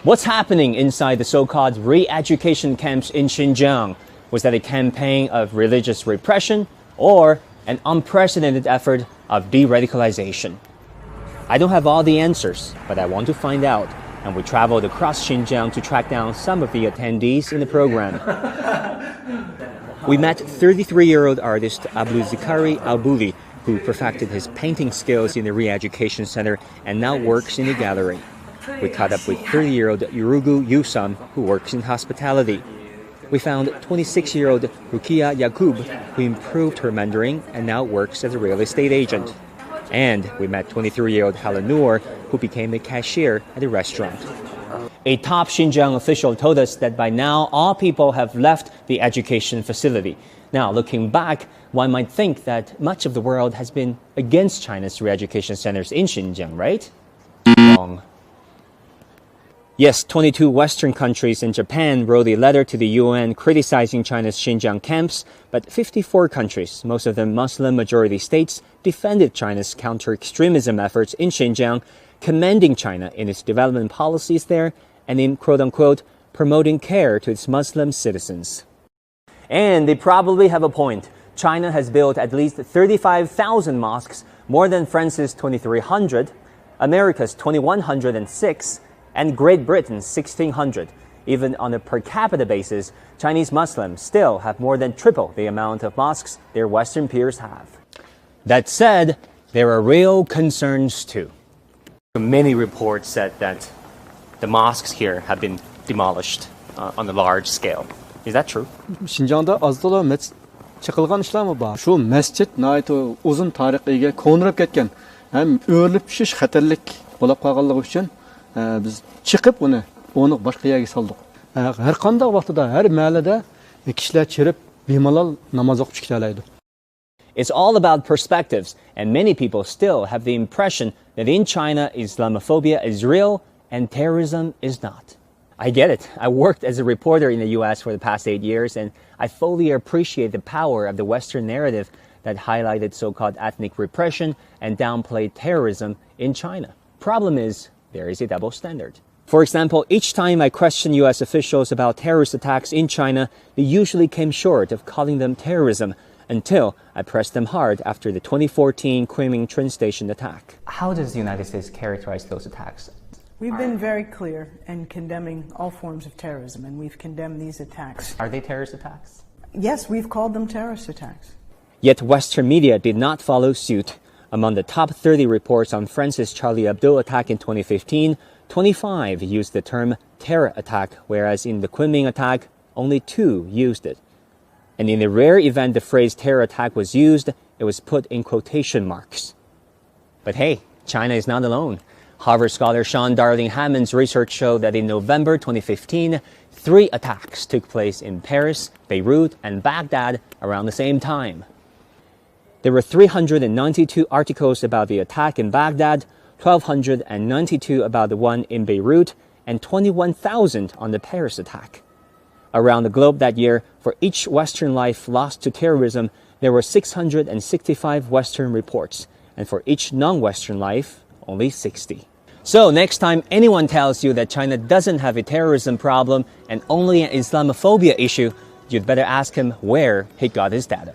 What's happening inside the so-called re-education camps in Xinjiang? Was that a campaign of religious repression or an unprecedented effort of de-radicalization? I don't have all the answers, but I want to find out, and we traveled across Xinjiang to track down some of the attendees in the program. We met 33-year-old artist Abdulzikari Albuli, who perfected his painting skills in the re-education center and now works in the gallery. We caught up with 30-year-old Yurugu Yusam, who works in hospitality. We found 26-year-old Rukia Yakub, who improved her Mandarin and now works as a real estate agent. And we met 23-year-old Halanur, who became a cashier at a restaurant. A top Xinjiang official told us that by now all people have left the education facility. Now, looking back, one might think that much of the world has been against China's re-education centers in Xinjiang, right? Wrong. Yes, 22 Western countries and Japan wrote a letter to the UN criticizing China's Xinjiang camps, but 54 countries, most of them Muslim-majority states, defended China's counter-extremism efforts in Xinjiang, commending China in its development policies there and in, quote-unquote, promoting care to its Muslim citizens. And they probably have a point. China has built at least 35,000 mosques, more than France's 2,300, America's 2,106, and Great Britain's 1,600. Even on a per capita basis, Chinese Muslims still have more than triple the amount of mosques their Western peers have. That said, there are real concerns too. Many reports said that the mosques here have been demolished on a large scale. Is that true? Xinjiangda azto'la masjid chiqilgan ishlarmi bor. Shu masjid nihoyatda uzun tarixga ega, ko'nirib ketgan, ham o'rlib tushish xatarlik bo'lib qolganligi uchun biz chiqib uni boshqa yerga soldik. Har qanday vaqtida, har mahallada kishilar chirib bemalol namoz o'qib chiqa oladi. It's all about perspectives, and many people still have the impression that in China, Islamophobia is real and terrorism is not. I get it. I worked as a reporter in the U.S. for the past 8 years, and I fully appreciate the power of the Western narrative that highlighted so-called ethnic repression and downplayed terrorism in China. Problem is, there is a double standard. For example, each time I question U.S. officials about terrorist attacks in China, they usually came short of calling them terrorism, until I pressed them hard after the 2014 Kunming train station attack. How does the United States characterize those attacks? We've been very clear in condemning all forms of terrorism, and we've condemned these attacks. Are they terrorist attacks? Yes, we've called them terrorist attacks. Yet Western media did not follow suit. Among the top 30 reports on France's Charlie Hebdo attack in 2015, 25 used the term terror attack, whereas in the Kunming attack, only 2 used it. And in the rare event the phrase terror attack was used, it was put in quotation marks. But hey, China is not alone. Harvard scholar Sean Darling Hammond's research showed that in November 2015, 3 attacks took place in Paris, Beirut, and Baghdad around the same time. There were 392 articles about the attack in Baghdad, 1,292 about the one in Beirut, and 21,000 on the Paris attack. Around the globe that year, for each Western life lost to terrorism, there were 665 Western reports, and for each non-Western life, only 60. So next time anyone tells you that China doesn't have a terrorism problem and only an Islamophobia issue, you'd better ask him where he got his data.